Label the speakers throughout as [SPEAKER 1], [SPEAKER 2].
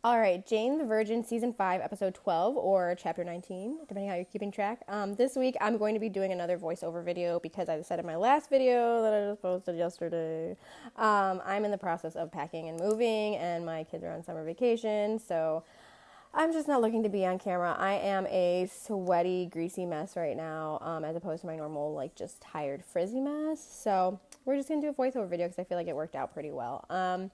[SPEAKER 1] All right, Jane the Virgin, Season 5, Episode 12, or Chapter 19, depending how you're keeping track. This week, I'm going to be doing another voiceover video because I said in my last video that I just posted yesterday. I'm in the process of packing and moving, and my kids are on summer vacation, so I'm just not looking to be on camera. I am a sweaty, greasy mess right now, as opposed to my normal, just tired, frizzy mess. So we're just going to do a voiceover video because I feel like it worked out pretty well.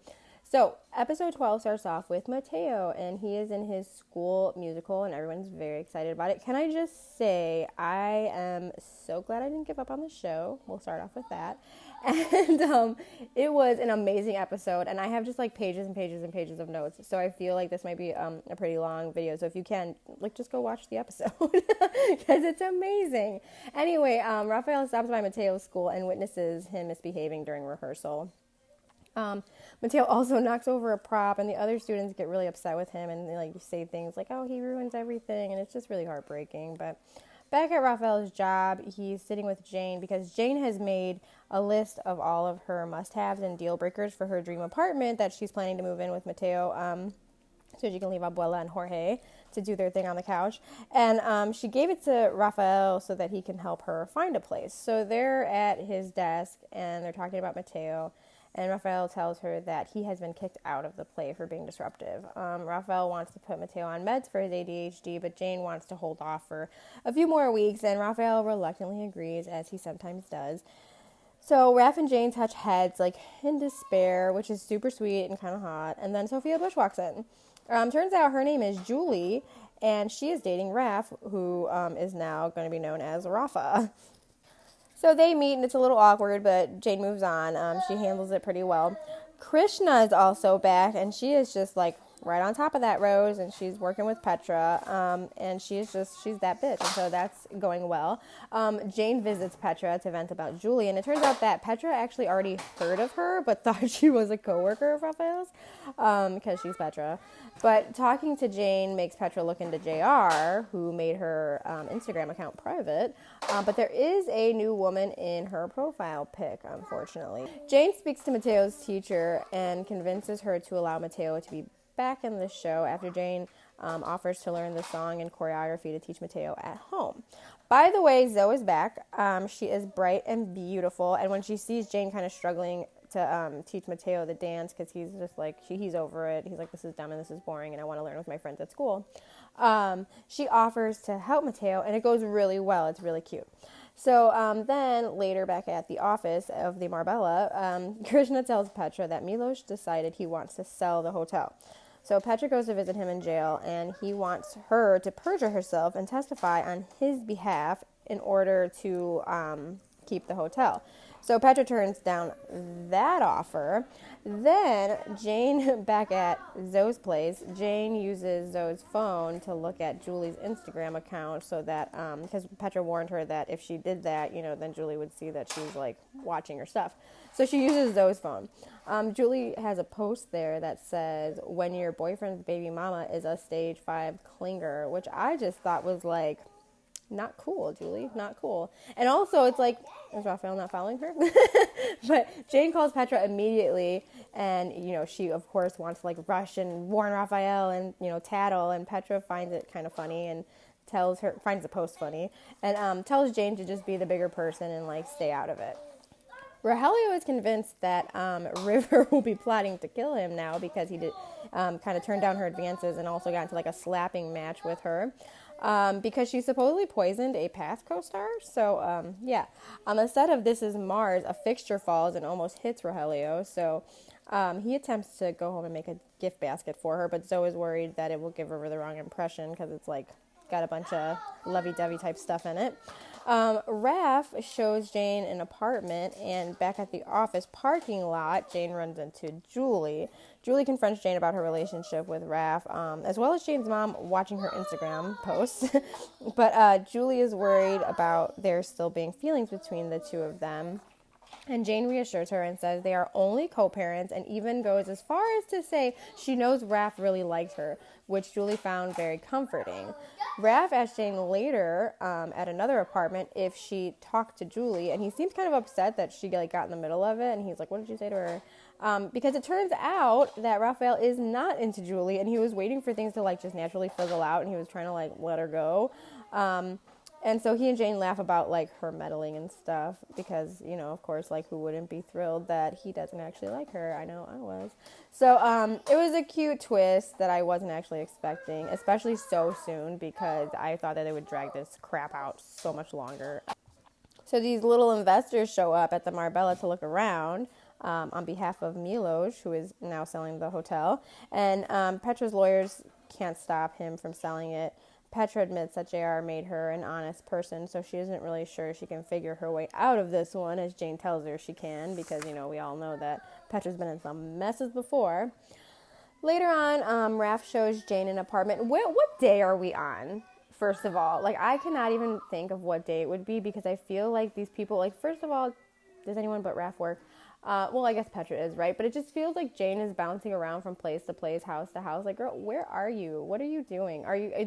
[SPEAKER 1] So episode 12 starts off with Mateo, and he is in his school musical, and everyone's very excited about it. Can I just say, I am so glad I didn't give up on the show. We'll start off with that. And it was an amazing episode, and I have just pages and pages and pages of notes, so I feel like this might be a pretty long video. So if you can, just go watch the episode because it's amazing. Anyway, Raphael stops by Mateo's school and witnesses him misbehaving during rehearsal. Mateo also knocks over a prop, and the other students get really upset with him, and they say things like, "Oh, he ruins everything," and it's just really heartbreaking. But back at Raphael's job, he's sitting with Jane because Jane has made a list of all of her must-haves and deal breakers for her dream apartment that she's planning to move in with Mateo, so she can leave Abuela and Jorge to do their thing on the couch. And she gave it to Raphael so that he can help her find a place. So they're at his desk, and they're talking about Mateo. And Raphael tells her that he has been kicked out of the play for being disruptive. Raphael wants to put Mateo on meds for his ADHD, but Jane wants to hold off for a few more weeks, and Raphael reluctantly agrees, as he sometimes does. So Raph and Jane touch heads, in despair, which is super sweet and kind of hot. And then Sophia Bush walks in. Turns out her name is Julie, and she is dating Raph, who is now going to be known as Rafa. So they meet, and it's a little awkward, but Jane moves on. She handles it pretty well. Krishna is also back, and she is just, right on top of that rose, and she's working with Petra, and she's that bitch, and so that's going well. Jane visits Petra to vent about Julie, and it turns out that Petra actually already heard of her, but thought she was a coworker of Raphael's, because she's Petra. But talking to Jane makes Petra look into JR, who made her Instagram account private, but there is a new woman in her profile pic, unfortunately. Jane speaks to Mateo's teacher and convinces her to allow Mateo to be back in the show after Jane offers to learn the song and choreography to teach Mateo at home. By the way, Zoe is back. She is bright and beautiful, and when she sees Jane kind of struggling to teach Mateo the dance, because he's just he's over it. He's like, this is dumb and this is boring, and I want to learn with my friends at school. She offers to help Mateo, and it goes really well. It's really cute. So then later back at the office of the Marbella, Krishna tells Petra that Milos decided he wants to sell the hotel. So Petra goes to visit him in jail, and he wants her to perjure herself and testify on his behalf in order to keep the hotel. So Petra turns down that offer. Then Jane, back at Zoe's place, Jane uses Zoe's phone to look at Julie's Instagram account so that, because Petra warned her that if she did that, then Julie would see that she's watching her stuff. So she uses Zoe's phone. Julie has a post there that says, when your boyfriend's baby mama is a stage 5 clinger, which I just thought was not cool, Julie, not cool. And also, it's is Raphael not following her? But Jane calls Petra immediately, and, she, of course, wants to, rush and warn Raphael and, tattle, and Petra finds it kind of funny and finds the post funny, and tells Jane to just be the bigger person and, stay out of it. Rogelio is convinced that River will be plotting to kill him now because he did kind of turn down her advances and also got into a slapping match with her. Because she supposedly poisoned a past co-star. So, yeah. On the set of This Is Mars, a fixture falls and almost hits Rogelio. So, he attempts to go home and make a gift basket for her, but Zoe is worried that it will give her the wrong impression because it's got a bunch of lovey-dovey type stuff in it. Raph shows Jane an apartment, and back at the office parking lot, Jane runs into Julie. Julie confronts Jane about her relationship with Raph, as well as Jane's mom watching her Instagram posts. But Julie is worried about there still being feelings between the two of them. And Jane reassures her and says they are only co-parents, and even goes as far as to say she knows Raph really likes her, which Julie found very comforting. Raph asked Jane later at another apartment if she talked to Julie, and he seems kind of upset that she got in the middle of it, and he's like, what did you say to her? because it turns out that Raphael is not into Julie, and he was waiting for things to like just naturally fizzle out, and he was trying to like let her go. And so he and Jane laugh about like her meddling and stuff because, you know, of course, like who wouldn't be thrilled that he doesn't actually like her? I know I was. So it was a cute twist that I wasn't actually expecting, especially so soon because I thought that they would drag this crap out so much longer. So these little investors show up at the Marbella to look around on behalf of Milos, who is now selling the hotel. And Petra's lawyers can't stop him from selling it. Petra admits that JR made her an honest person, so she isn't really sure she can figure her way out of this one, as Jane tells her she can, because, you know, we all know that Petra's been in some messes before. Later on, Raph shows Jane an apartment. What day are we on? First of all, like, I cannot even think of what day it would be because I feel like these people, like, first of all, does anyone but Raph work? Well, I guess Petra is, right? But it just feels like Jane is bouncing around from place to place, house to house. Like, girl, where are you? What are you doing?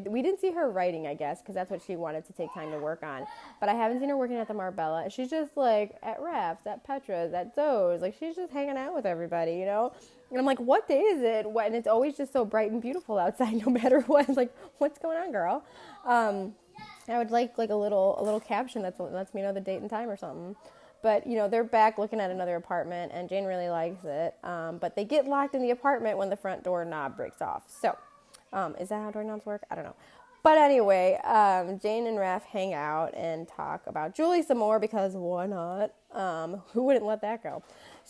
[SPEAKER 1] We didn't see her writing, I guess, because that's what she wanted to take time to work on. But I haven't seen her working at the Marbella. She's just, like, at Raph's, at Petra's, at Zoe's. Like, she's just hanging out with everybody, you know? And I'm like, what day is it? And it's always just so bright and beautiful outside, no matter what. Like, what's going on, girl? I would like a little caption that lets me know the date and time or something. But, you know, they're back looking at another apartment, and Jane really likes it. But they get locked in the apartment when the front door knob breaks off. So, is that how doorknobs work? I don't know. But anyway, Jane and Raph hang out and talk about Julie some more because why not? Who wouldn't let that go?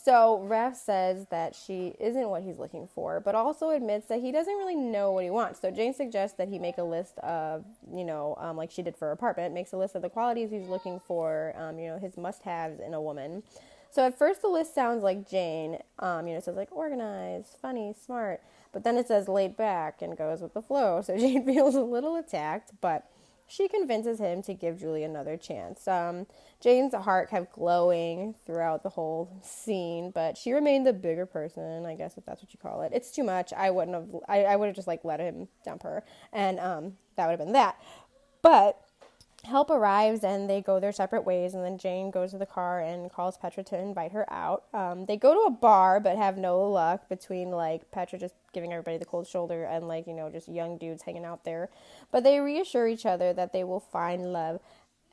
[SPEAKER 1] So Raph says that she isn't what he's looking for, but also admits that he doesn't really know what he wants. So Jane suggests that he make a list of, you know, like she did for her apartment, makes a list of the qualities he's looking for, you know, his must-haves in a woman. So at first the list sounds like Jane, you know, it says like organized, funny, smart, but then it says laid back and goes with the flow. So Jane feels a little attacked, but she convinces him to give Julie another chance. Jane's heart kept glowing throughout the whole scene, but she remained the bigger person, I guess, if that's what you call it. It's too much. I would have just like let him dump her, and that would have been that. But help arrives and they go their separate ways, and then Jane goes to the car and calls Petra to invite her out. They go to a bar but have no luck between like Petra just giving everybody the cold shoulder and like, you know, just young dudes hanging out there. But they reassure each other that they will find love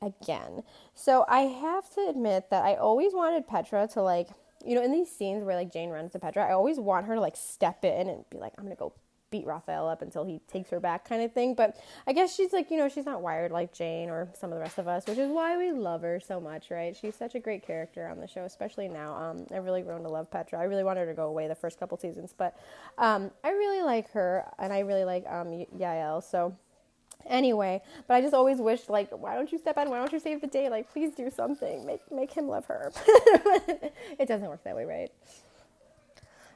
[SPEAKER 1] again. So I have to admit that I always wanted Petra to like, you know, in these scenes where like Jane runs to Petra, I always want her to like step in and be like, I'm gonna go beat Raphael up until he takes her back kind of thing. But I guess she's like, you know, she's not wired like Jane or some of the rest of us, which is why we love her so much, right? She's such a great character on the show, especially now. I've really grown to love Petra. I really wanted her to go away the first couple seasons, but I really like her, and I really like Yael. So anyway, but I just always wished, like, why don't you step in? Why don't you save the day? Like, please do something. Make him love her. It doesn't work that way, right?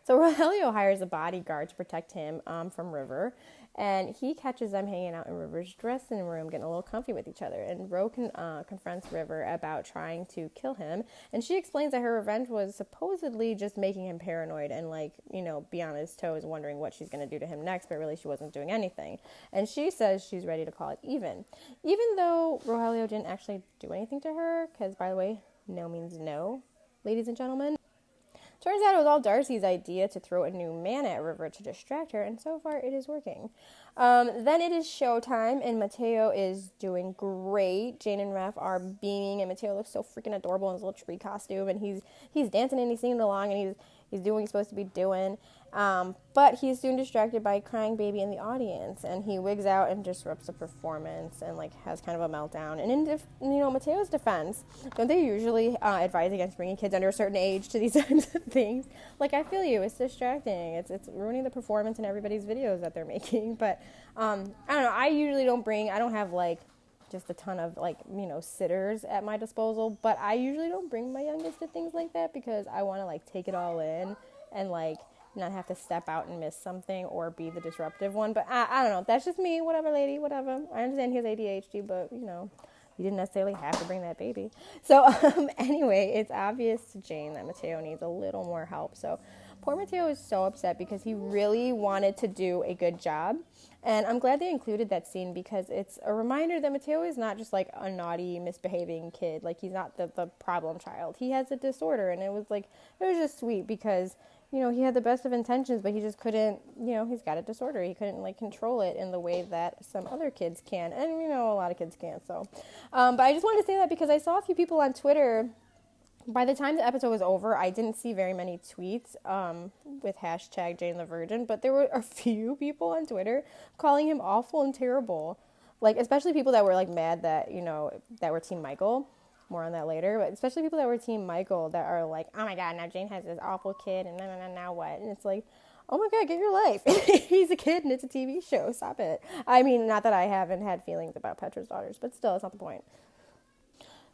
[SPEAKER 1] So Rogelio hires a bodyguard to protect him from River, and he catches them hanging out in River's dressing room, getting a little comfy with each other. And Ro confronts River about trying to kill him, and she explains that her revenge was supposedly just making him paranoid and, like, you know, be on his toes, wondering what she's going to do to him next, but really she wasn't doing anything. And she says she's ready to call it even though Rogelio didn't actually do anything to her, because, by the way, no means no, ladies and gentlemen. Turns out it was all Darcy's idea to throw a new man at River to distract her, and so far it is working. Then it is showtime, and Mateo is doing great. Jane and Raph are beaming, and Mateo looks so freaking adorable in his little tree costume, and he's dancing and he's singing along, and he's doing what he's supposed to be doing. But he's soon distracted by a crying baby in the audience, and he wigs out and disrupts the performance and like has kind of a meltdown. And in Mateo's defense, don't they usually advise against bringing kids under a certain age to these types of things? Like, I feel you, it's distracting, it's ruining the performance in everybody's videos that they're making. But I don't know, I don't have like just a ton of like, you know, sitters at my disposal, but I usually don't bring my youngest to things like that because I want to like take it all in and like not have to step out and miss something or be the disruptive one. But I don't know, that's just me. Whatever, lady, whatever. I understand he has ADHD, but you know, you didn't necessarily have to bring that baby. So anyway, it's obvious to Jane that Mateo needs a little more help. So poor Mateo is so upset because he really wanted to do a good job. And I'm glad they included that scene because it's a reminder that Mateo is not just like a naughty, misbehaving kid. Like, he's not the problem child. He has a disorder, and it was just sweet because, he had the best of intentions, but he just couldn't, he's got a disorder. He couldn't, like, control it in the way that some other kids can. And, a lot of kids can't, so. But I just wanted to say that because I saw a few people on Twitter. By the time the episode was over, I didn't see very many tweets with hashtag Jane the Virgin, but there were a few people on Twitter calling him awful and terrible. Like, especially people that were, like, mad that, that were Team Michael. More on that later, but especially people that were Team Michael that are like, oh my god, now Jane has this awful kid, and now what? And it's like, oh my god, get your life. He's a kid and it's a TV show. Stop it. I mean, not that I haven't had feelings about Petra's daughters, but still, it's not the point.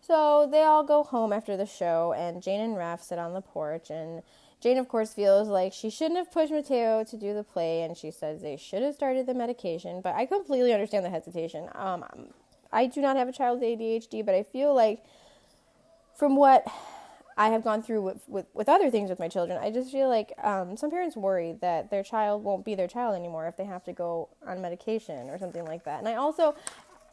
[SPEAKER 1] So they all go home after the show, and Jane and Raph sit on the porch, and Jane, of course, feels like she shouldn't have pushed Mateo to do the play, and she says they should have started the medication, but I completely understand the hesitation. I do not have a child with ADHD, but I feel like from what I have gone through with other things with my children, I just feel like some parents worry that their child won't be their child anymore if they have to go on medication or something like that. And I also,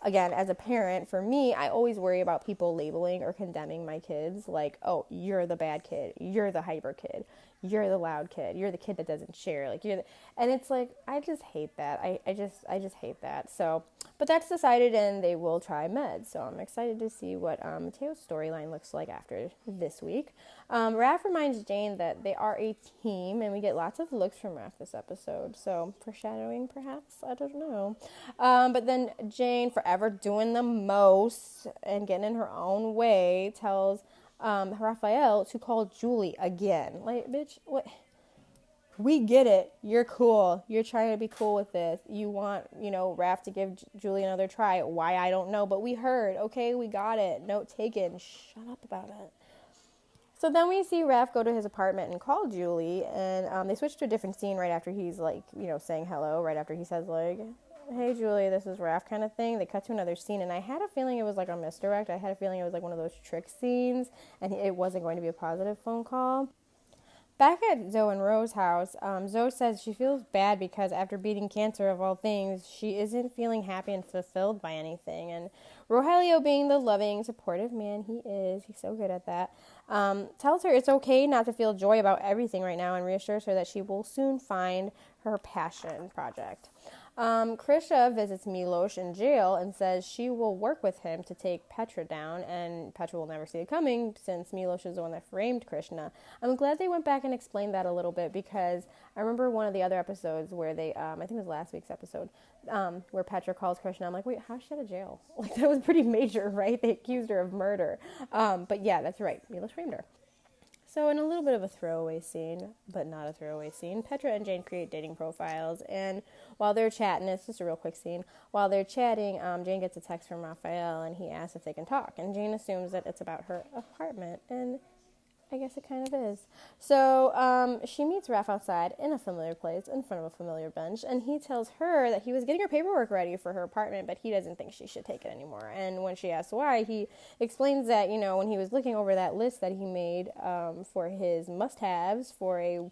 [SPEAKER 1] again, as a parent, for me, I always worry about people labeling or condemning my kids like, oh, you're the bad kid, you're the hyper kid, you're the loud kid, you're the kid that doesn't share, like and it's like, I just hate that. I just hate that. So, but that's decided, and they will try meds. So I'm excited to see what Mateo's storyline looks like after this week. Raph reminds Jane that they are a team, and we get lots of looks from Raph this episode. So foreshadowing, perhaps, I don't know. But then Jane, forever doing the most and getting in her own way, tells Raphael to call Julie again. Like, bitch, what? We get it. You're cool. You're trying to be cool with this. You want, Raph to give Julie another try. Why, I don't know. But we heard. Okay, we got it. Note taken. Shut up about it. So then we see Raph go to his apartment and call Julie. And they switch to a different scene right after he's, like, saying hello. Right after he says, like, hey, Julie, this is Raph kind of thing. They cut to another scene. And I had a feeling it was, like, a misdirect. I had a feeling it was, like, one of those trick scenes. And it wasn't going to be a positive phone call. Back at Zoe and Rose's house, Zoe says she feels bad because after beating cancer of all things, she isn't feeling happy and fulfilled by anything. And Rogelio, being the loving, supportive man he is, he's so good at that, tells her it's okay not to feel joy about everything right now and reassures her that she will soon find her passion project. Krisha visits Milos in jail and says she will work with him to take Petra down, and Petra will never see it coming since Milos is the one that framed Krishna. I'm glad they went back and explained that a little bit, because I remember one of the other episodes where they, I think it was last week's episode, where Petra calls Krishna. I'm like, wait, how's she out of jail? Like, that was pretty major, right? They accused her of murder. But yeah, that's right. Milos framed her. So in a little bit of a throwaway scene, but not a throwaway scene, Petra and Jane create dating profiles, and while they're chatting, it's just a real quick scene, while they're chatting, Jane gets a text from Raphael, and he asks if they can talk, and Jane assumes that it's about her apartment, and I guess it kind of is. So she meets Raph outside in a familiar place, in front of a familiar bench, and he tells her that he was getting her paperwork ready for her apartment, but he doesn't think she should take it anymore. And when she asks why, he explains that, when he was looking over that list that he made for his must-haves for a,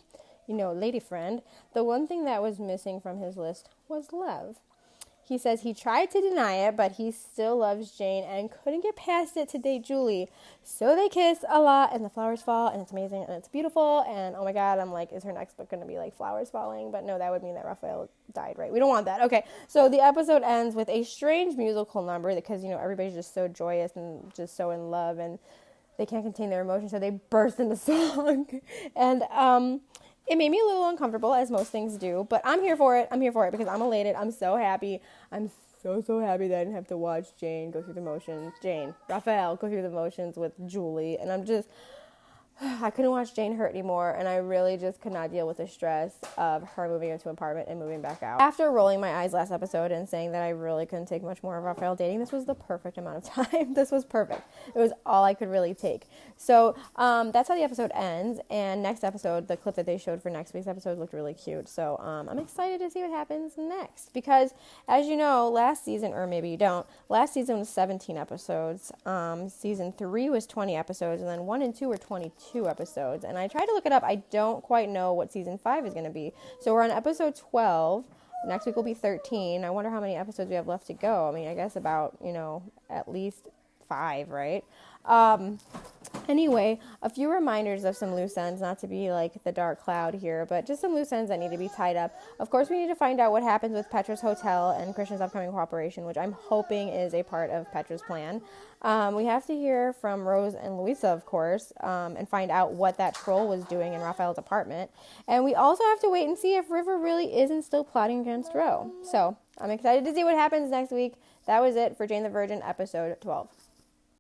[SPEAKER 1] lady friend, the one thing that was missing from his list was love. He says he tried to deny it, but he still loves Jane and couldn't get past it to date Julie. So they kiss a lot, and the flowers fall, and it's amazing, and it's beautiful, and oh my god, I'm like, is her next book going to be like flowers falling? But no, that would mean that Raphael died, right? We don't want that. Okay, so the episode ends with a strange musical number because, everybody's just so joyous and just so in love, and they can't contain their emotions, so they burst into song. And, it made me a little uncomfortable, as most things do, but I'm here for it. I'm here for it because I'm elated. I'm so happy. I'm so happy that I didn't have to watch Jane go through the motions. Raphael go through the motions with Julie, and I couldn't watch Jane hurt anymore, and I really just could not deal with the stress of her moving into an apartment and moving back out. After rolling my eyes last episode and saying that I really couldn't take much more of Raphael dating, this was the perfect amount of time. This was perfect. It was all I could really take. So that's how the episode ends, and next episode, the clip that they showed for next week's episode looked really cute. So I'm excited to see what happens next, because as you know, last season, or maybe you don't, last season was 17 episodes. Season 3 was 20 episodes, and then 1 and 2 were 22 episodes, and I tried to look it up. I don't quite know what season 5 is going to be. So we're on episode 12. Next week will be 13. I wonder how many episodes we have left to go. I mean, I guess about, at least 5, right? Anyway, a few reminders of some loose ends, not to be like the dark cloud here, but just some loose ends that need to be tied up. Of course, we need to find out what happens with Petra's hotel and Christian's upcoming cooperation, which I'm hoping is a part of Petra's plan. We have to hear from Rose and Louisa, of course, and find out what that troll was doing in Raphael's apartment. And we also have to wait and see if River really isn't still plotting against Ro. So I'm excited to see what happens next week. That was it for Jane the Virgin, episode 12.